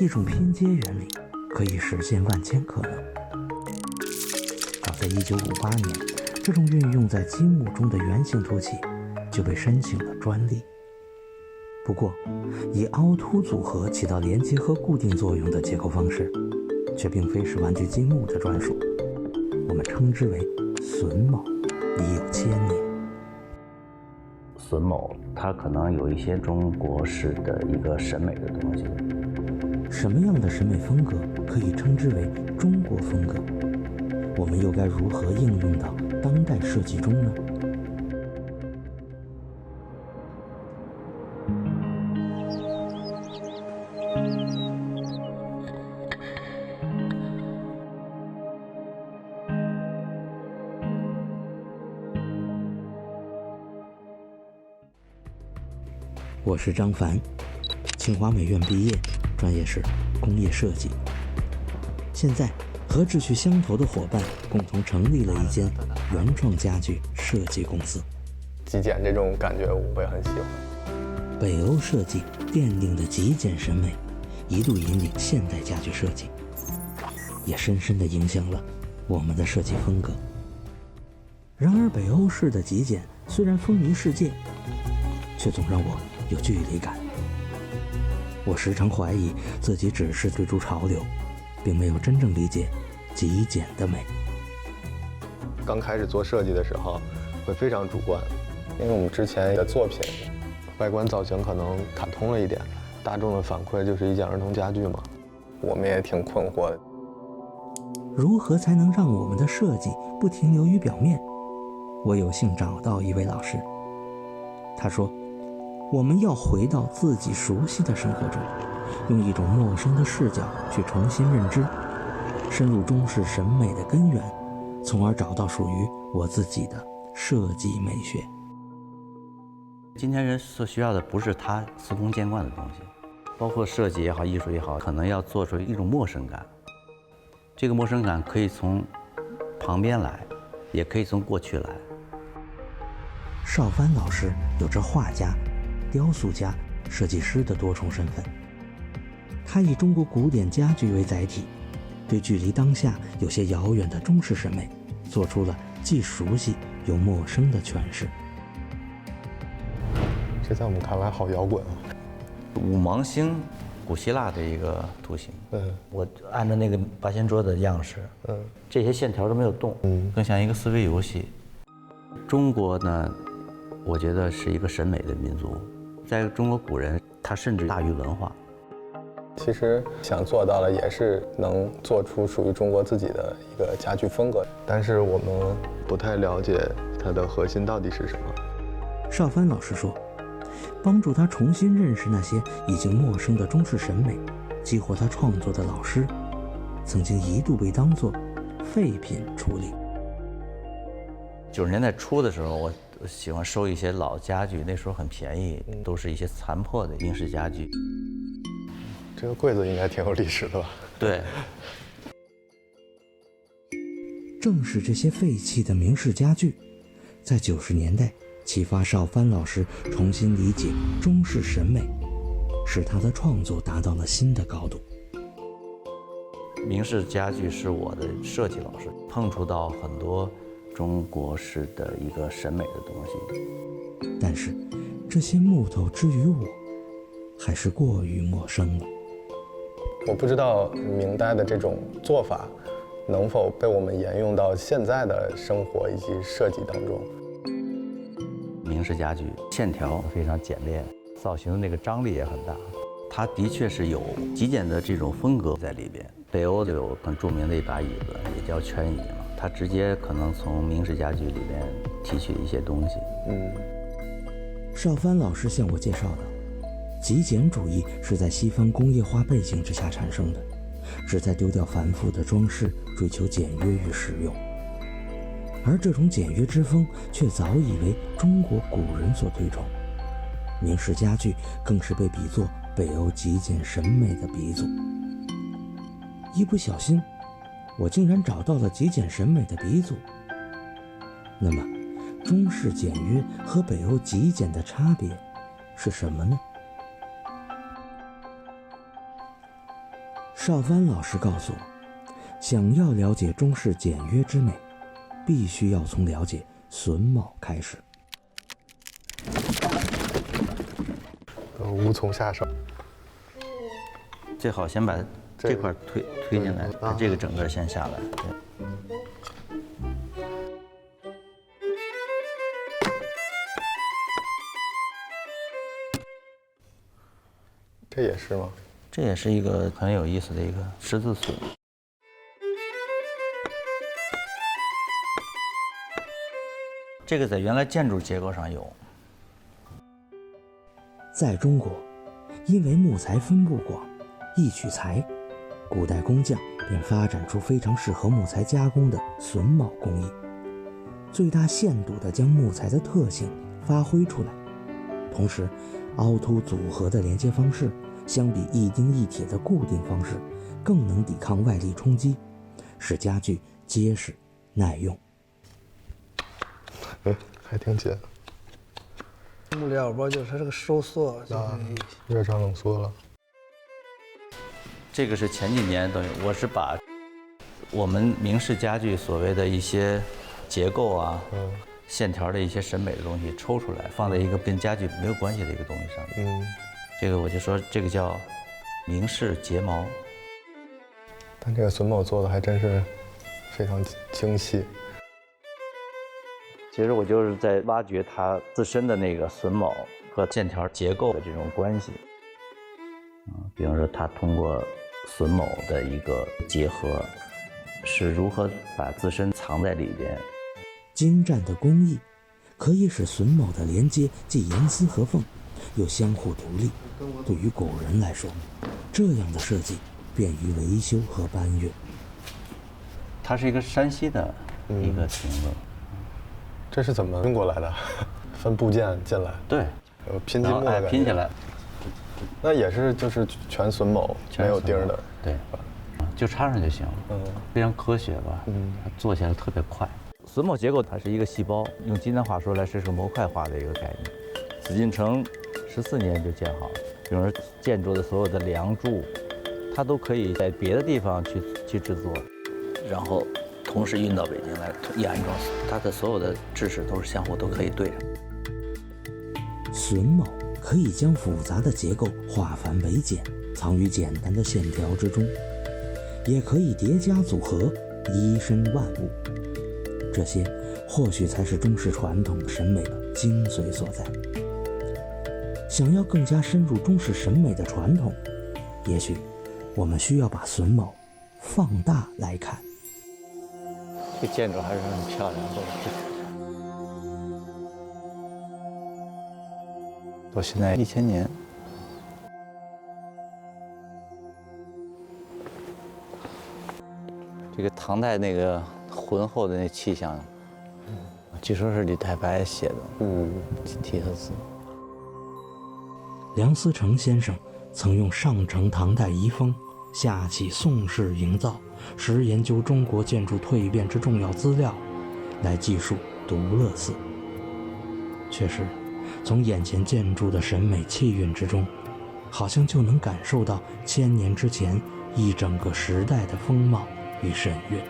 一种拼接原理可以实现万千可能。早在1958年，这种运用在积木中的圆形凸起就被申请了专利。不过，以凹凸组合起到连接和固定作用的结构方式，却并非是玩具积木的专属，我们称之为榫卯，已有千年。榫卯它可能有一些中国式的一个审美的东西。什么样的审美风格可以称之为中国风格？我们又该如何应用到当代设计中呢？我是张凡，清华美院毕业，专业是工业设计。现在和志趣相投的伙伴共同成立了一间原创家具设计公司。极简这种感觉我也很喜欢。北欧设计奠定的极简审美，一度引领现代家具设计，也深深地影响了我们的设计风格。然而，北欧式的极简虽然风靡世界，却总让我有距离感。我时常怀疑自己只是追逐潮流，并没有真正理解极简的美。刚开始做设计的时候会非常主观，因为我们之前的作品外观造型可能卡通了一点，大众的反馈就是一件儿童家具嘛，我们也挺困惑的。如何才能让我们的设计不停留于表面？我有幸找到一位老师，他说我们要回到自己熟悉的生活中，用一种陌生的视角去重新认知，深入中式审美的根源，从而找到属于我自己的设计美学。今天人所需要的不是他司空见惯的东西，包括设计也好，艺术也好，可能要做出一种陌生感。这个陌生感可以从旁边来，也可以从过去来。邵帆老师有着画家、雕塑家、设计师的多重身份。他以中国古典家具为载体，对距离当下有些遥远的中式审美做出了既熟悉又陌生的诠释。这在我们看来好摇滚啊！五芒星，古希腊的一个图形。我按照那个八仙桌的样式，这些线条都没有动，更像一个思维游戏。中国呢，我觉得是一个审美的民族，在中国古人，它甚至大于文化。其实想做到的也是能做出属于中国自己的一个家具风格，但是我们不太了解它的核心到底是什么。邵帆老师说，帮助他重新认识那些已经陌生的中式审美，激活他创作的老师，曾经一度被当作废品处理。90年代初的时候，我喜欢收一些老家具，那时候很便宜，都是一些残破的英式家具。这个柜子应该挺有历史的吧？对。正是这些废弃的明式家具，在90年代启发邵帆老师重新理解中式审美，使他的创作达到了新的高度。明式家具是我的设计老师，碰触到很多中国式的一个审美的东西。但是这些木头之于我，还是过于陌生了。我不知道明代的这种做法能否被我们沿用到现在的生活以及设计当中。明式家具线条非常简练，造型的那个张力也很大，它的确是有极简的这种风格在里边。北欧就有很著名的一把椅子，也叫圈椅嘛，它直接可能从明式家具里边提取一些东西。邵帆老师向我介绍的极简主义是在西方工业化背景之下产生的，旨在丢掉繁复的装饰，追求简约与实用。而这种简约之风却早已为中国古人所推崇，明式家具更是被比作北欧极简审美的鼻祖。一不小心，我竟然找到了极简审美的鼻祖。那么，中式简约和北欧极简的差别是什么呢？邵帆老师告诉我，想要了解中式简约之美，必须要从了解榫卯开始。无从下手。最好先把这块推进来，把这个整个先下来。这也是吗？这也是一个很有意思的一个十字榫。这个在原来建筑结构上有。在中国，因为木材分布广，易取材，古代工匠便发展出非常适合木材加工的榫卯工艺，最大限度地将木材的特性发挥出来。同时，凹凸组合的连接方式相比一钉一铁的固定方式，更能抵抗外力冲击，使家具结实耐用。还挺紧。木料吧，就是它这个收缩，热胀冷缩了。这个是前几年等于我是把我们明式家具所谓的一些结构啊、线条的一些审美的东西抽出来，放在一个跟家具没有关系的一个东西上面。这个我就说这个叫明式睫毛。但这个榫卯做的还真是非常精细。其实我就是在挖掘它自身的那个榫卯和线条结构的这种关系。比方说它通过榫卯的一个结合，是如何把自身藏在里边。精湛的工艺可以使榫卯的连接既严丝合缝，又相互独立。对于古人来说，这样的设计便于维修和搬运。它是一个山西的一个亭子。这是怎么运过来的？分部件进来？对，拼积木的感觉。拼起来。那也是就是全榫卯，没有钉的。对，就插上就行了。非常科学吧？它做起来特别快。榫卯结构它是一个细胞，用今天话说来是个模块化的一个概念。紫禁城14年就建好了，比如说建筑的所有的梁柱，它都可以在别的地方去制作，然后同时运到北京来一安装，它的所有的制式都是相互都可以对上。榫卯可以将复杂的结构化繁为简，藏于简单的线条之中，也可以叠加组合，依身万物。这些或许才是中式传统审美的精髓所在。想要更加深入中式审美的传统，也许我们需要把榫卯放大来看。这建筑还是很漂亮的。到现在1000年，这个唐代那个浑厚的那气象，据说是李太白写的，题的字。梁思成先生曾用上承唐代遗风，下启宋式营造，时研究中国建筑蜕变之重要资料，来记述独乐寺。确实，从眼前建筑的审美气韵之中，好像就能感受到1000年之前一整个时代的风貌与审阅。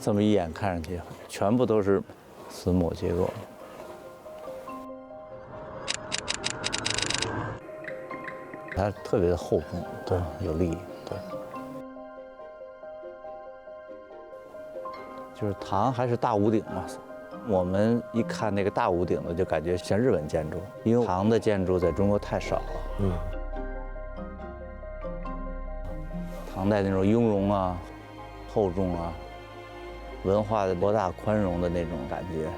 这么一眼看上去，全部都是榫卯结构。它特别的厚重，对，有力，对。就是唐还是大屋顶嘛，我们一看那个大屋顶的，就感觉像日本建筑，因为唐的建筑在中国太少了。唐代那种雍容啊、厚重啊、文化的博大宽容的那种感觉。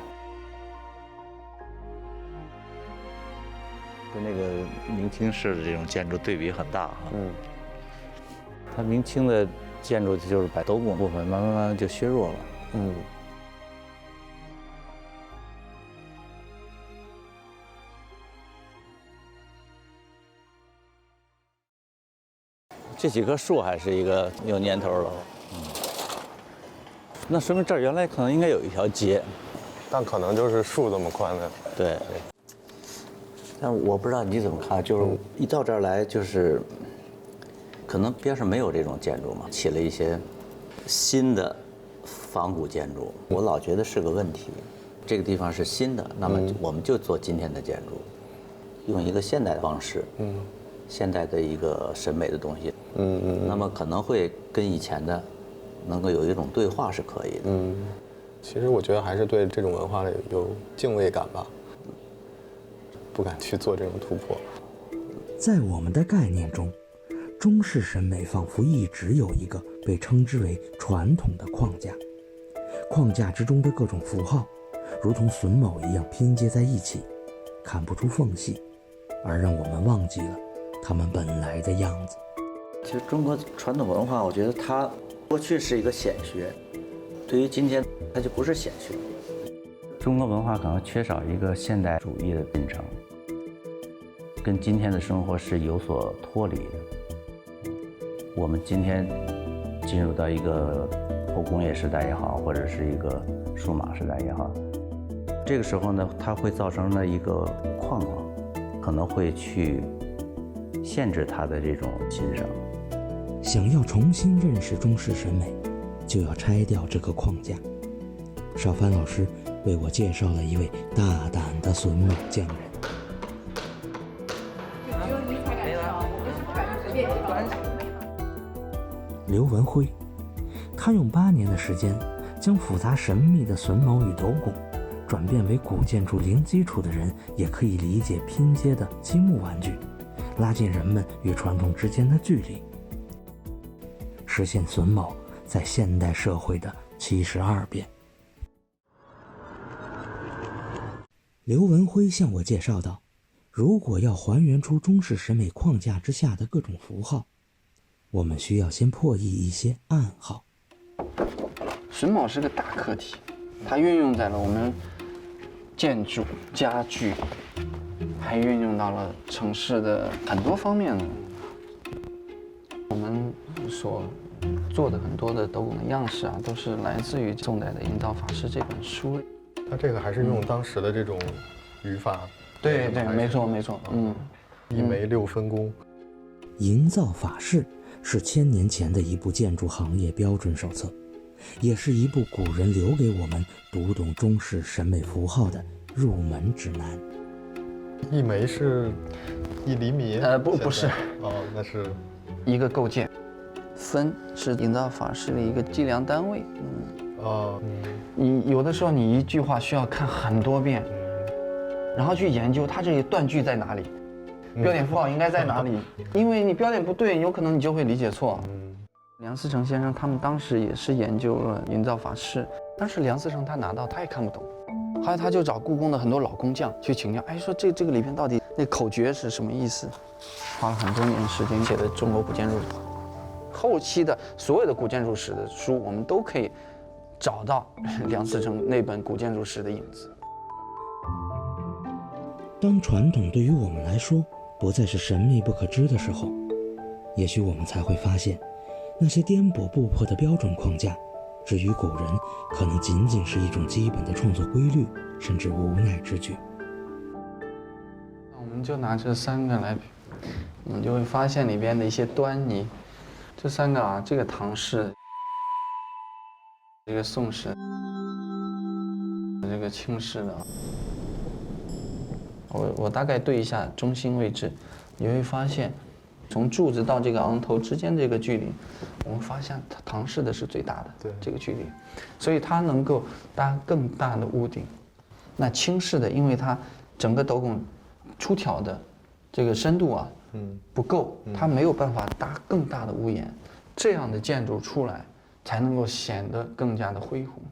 跟那个明清式的这种建筑对比很大哈。它明清的建筑就是把斗拱部分慢慢就削弱了。这几棵树还是一个有年头了。那说明这儿原来可能应该有一条街，但可能就是树这么宽的。对。但我不知道你怎么看，就是一到这儿来，就是可能边上没有这种建筑嘛，起了一些新的仿古建筑，我老觉得是个问题。这个地方是新的，那么我们就做今天的建筑，用一个现代的方式，现代的一个审美的东西，那么可能会跟以前的能够有一种对话是可以的。其实我觉得还是对这种文化有敬畏感吧，不敢去做这种突破。在我们的概念中，中式审美仿佛一直有一个被称之为传统的框架，框架之中的各种符号如同榫卯一样拼接在一起，看不出缝隙，而让我们忘记了它们本来的样子。其实中国传统文化，我觉得它过去是一个显学，对于今天它就不是显学。中国文化可能缺少一个现代主义的进程，跟今天的生活是有所脱离的。我们今天进入到一个后工业时代也好，或者是一个数码时代也好，这个时候呢，它会造成了一个框框，可能会去限制它的这种欣赏。想要重新认识中式审美，就要拆掉这个框架。邵帆老师为我介绍了一位大胆的榫卯匠人。刘文辉，他用8年的时间，将复杂神秘的榫卯与斗拱，转变为古建筑零基础的人也可以理解拼接的积木玩具，拉近人们与传统之间的距离，实现榫卯在现代社会的72变。刘文辉向我介绍到，如果要还原出中式审美框架之下的各种符号，我们需要先破译一些暗号。榫卯是个大课题，它运用在了我们建筑、家具，还运用到了城市的很多方面呢。我们所做的很多的斗拱的样式啊，都是来自于宋代的《营造法式》这本书。它这个还是用当时的这种语法。对，没错。一枚6分工。营造法式是1000年前的一部建筑行业标准手册，也是一部古人留给我们读懂中式审美符号的入门指南。一枚是1厘米？不是。哦，那是一个构件。分是营造法式的一个计量单位。你有的时候你一句话需要看很多遍，然后去研究它这里断句在哪里，标点符号应该在哪里，因为你标点不对，有可能你就会理解错。梁思成先生他们当时也是研究了营造法式，当时梁思成他拿到他也看不懂，后来他就找故宫的很多老工匠去请教，说这个里面到底那口诀是什么意思，花了很多年时间写的《中国古建筑》。后期的所有的古建筑史的书，我们都可以找到梁思成那本古建筑史的影子。当传统对于我们来说不再是神秘不可知的时候，也许我们才会发现，那些颠簸不破的标准框架，至于古人可能仅仅是一种基本的创作规律，甚至无奈之举。我们就拿这3个来比，我们就会发现里边的一些端倪。这3个啊，这个唐式，这个宋式，这个清式的，我大概对一下中心位置，你会发现，从柱子到这个昂头之间这个距离，我们发现唐式的是最大的，对这个距离，所以它能够搭更大的屋顶。那清式的，因为它整个斗拱出挑的这个深度啊，不够，它没有办法搭更大的屋檐，这样的建筑出来才能够显得更加的恢宏。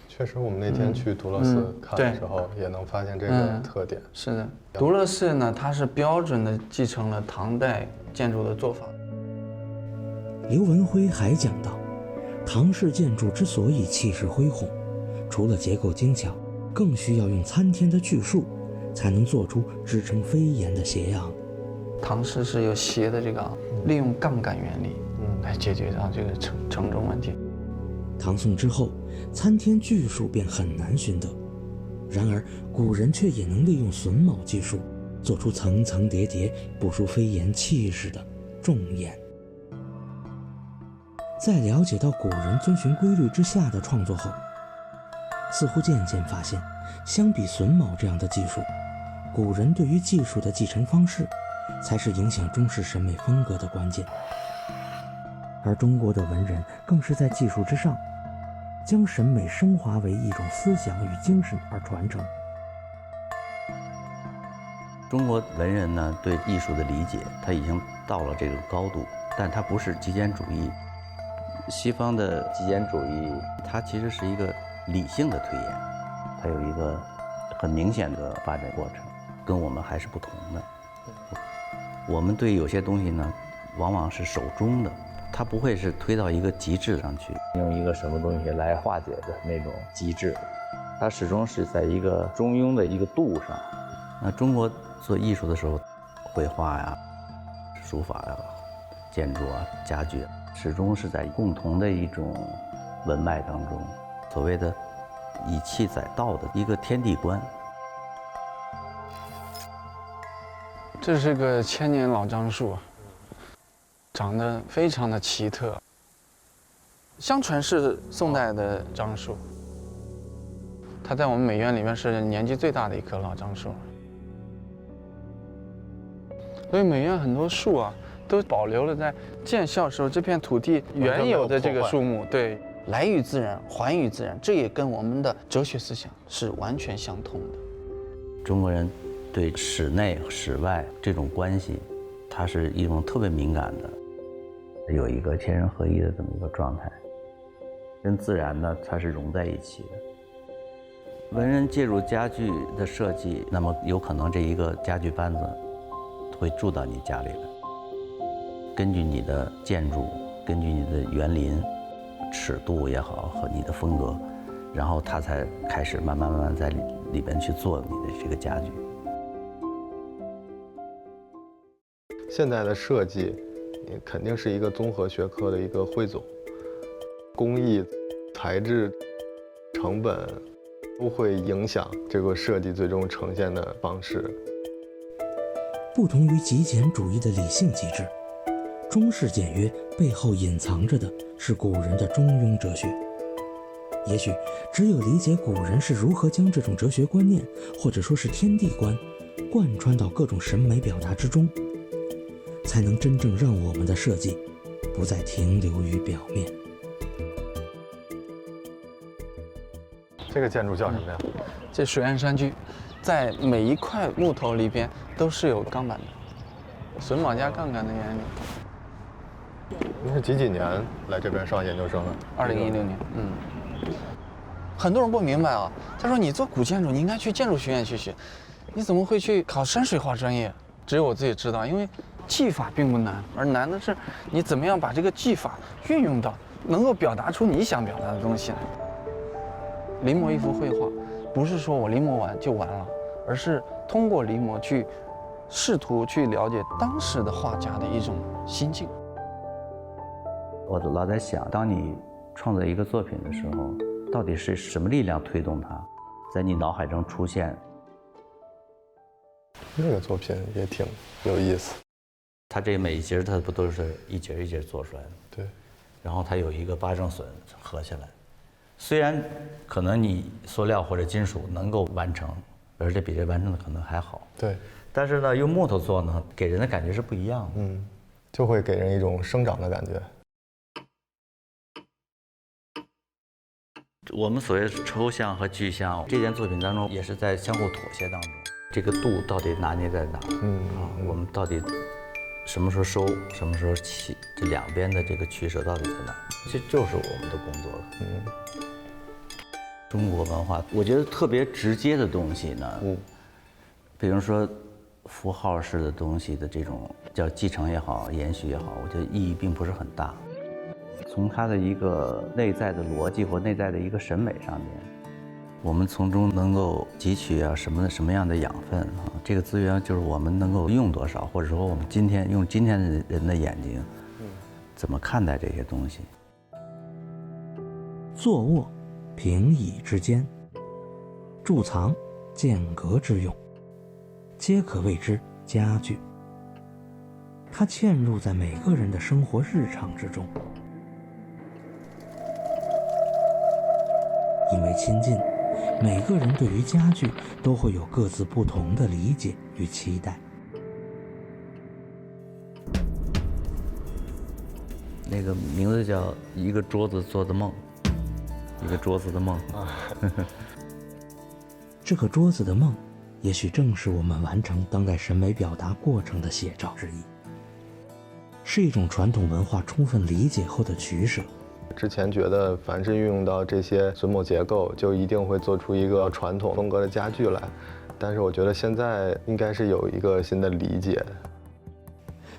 确实，我们那天去独乐寺看的时候，也能发现这个特点。是的，独乐寺呢，它是标准的继承了唐代建筑的做法。刘文辉还讲到，唐式建筑之所以气势恢宏，除了结构精巧，更需要用参天的巨树，才能做出支撑飞檐的斜昂。唐式是有斜的这个，利用杠杆原理，来解决到这个承重问题。唐宋之后，参天巨树便很难寻得，然而古人却也能利用榫卯技术，做出层层叠叠、不输飞檐气势的重檐。在了解到古人遵循规律之下的创作后，似乎渐渐发现，相比榫卯这样的技术，古人对于技术的继承方式才是影响中式审美风格的关键。而中国的文人更是在技术之上，将审美升华为一种思想与精神而传承。中国文人呢，对艺术的理解，他已经到了这个高度，但他不是极简主义。西方的极简主义，它其实是一个理性的推演，它有一个很明显的发展过程，跟我们还是不同的。我们对有些东西呢，往往是守中的，它不会是推到一个极致上去，用一个什么东西来化解的那种极致，它始终是在一个中庸的一个度上。那中国做艺术的时候，绘画呀、书法呀、建筑啊、家具，始终是在共同的一种文脉当中，所谓的以气载道的一个天地观。这是个千年老樟树，长得非常的奇特。相传是宋代的樟树，它在我们美院里面是年纪最大的一棵老樟树。所以美院很多树啊，都保留了在建校时候这片土地原有的这个树木。对，来于自然，还于自然，这也跟我们的哲学思想是完全相通的。中国人对室内室外这种关系，它是一种特别敏感的，有一个天人合一的这么一个状态，跟自然呢它是融在一起的。文人介入家具的设计，那么有可能这一个家具班子会住到你家里来，根据你的建筑，根据你的园林尺度也好和你的风格，然后他才开始慢慢在里边去做你的这个家具。现在的设计肯定是一个综合学科的一个汇总，工艺、材质、成本都会影响这个设计最终呈现的方式。不同于极简主义的理性极致，中式简约背后隐藏着的是古人的中庸哲学。也许只有理解古人是如何将这种哲学观念，或者说是天地观，贯穿到各种审美表达之中，才能真正让我们的设计不再停留于表面。这个建筑叫什么呀？这水岸山居，在每一块木头里边都是有钢板的，榫卯加杠杆的原理。您是几年来这边上研究生的？2016年。很多人不明白啊，他说你做古建筑，你应该去建筑学院去学，你怎么会去考山水画专业？只有我自己知道，因为技法并不难，而难的是你怎么样把这个技法运用到能够表达出你想表达的东西来。临摹一幅绘画，不是说我临摹完就完了，而是通过临摹去试图去了解当时的画家的一种心境。我老在想，当你创作一个作品的时候，到底是什么力量推动它在你脑海中出现？那个作品也挺有意思。它这每一节它不都是一节一节做出来的？对。然后它有一个八正榫合起来，虽然可能你塑料或者金属能够完成，而且比这完成的可能还好。对。但是呢，用木头做呢，给人的感觉是不一样的。就会给人一种生长的感觉。我们所谓抽象和具象，这件作品当中也是在相互妥协当中，这个度到底拿捏在哪？我们到底什么时候收，什么时候起，这两边的这个取舍到底在哪？这就是我们的工作了。中国文化，我觉得特别直接的东西呢，比如说符号式的东西的这种叫继承也好，延续也好，我觉得意义并不是很大。从它的一个内在的逻辑或内在的一个审美上面，我们从中能够汲取什么样的养分啊？这个资源就是我们能够用多少，或者说我们今天用今天的人的眼睛，怎么看待这些东西？坐卧平椅之间，贮藏、间隔之用，皆可谓之家具。它嵌入在每个人的生活日常之中。因为亲近，每个人对于家具都会有各自不同的理解与期待。那个名字叫一个桌子做的梦，一个桌子的梦。这个桌子的梦，也许正是我们完成当代审美表达过程的写照之一，是一种传统文化充分理解后的取舍。之前觉得凡是运用到这些榫卯结构，就一定会做出一个传统风格的家具来，但是我觉得现在应该是有一个新的理解，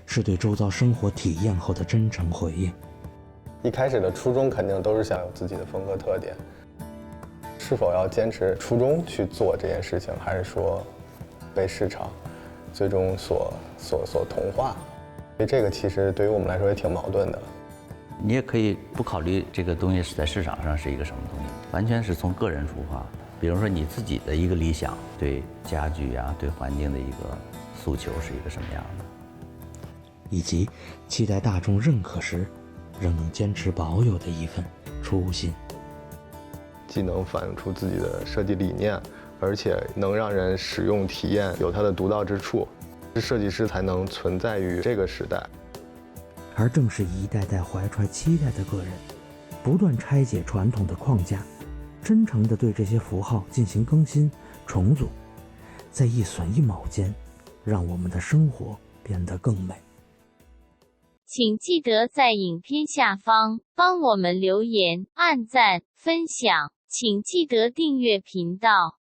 是对周遭生活体验后的真诚回应。一开始的初衷肯定都是想有自己的风格特点，是否要坚持初衷去做这件事情，还是说被市场最终所同化？所以这个其实对于我们来说也挺矛盾的。你也可以不考虑这个东西是在市场上是一个什么东西，完全是从个人出发。比如说你自己的一个理想，对家具啊，对环境的一个诉求是一个什么样的，以及期待大众认可时，仍能坚持保有的一份初心。既能反映出自己的设计理念，而且能让人使用体验有它的独到之处，设计师才能存在于这个时代。而正是一代代怀揣期待的个人，不断拆解传统的框架，真诚地对这些符号进行更新重组，在一笋一卯间，让我们的生活变得更美。请记得在影片下方帮我们留言、按赞、分享，请记得订阅频道。